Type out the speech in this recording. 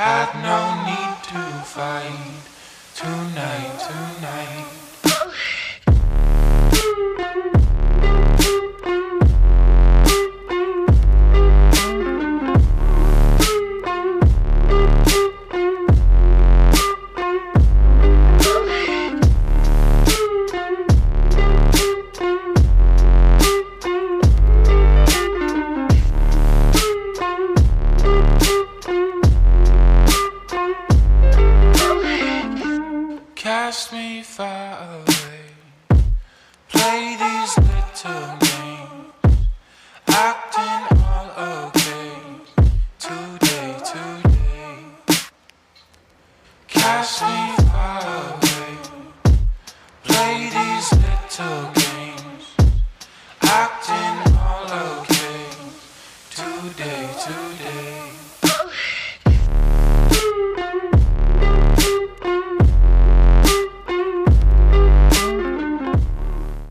Had no need to fight tonight. Cast me far away, play these little games, acting all okay, today. Cast me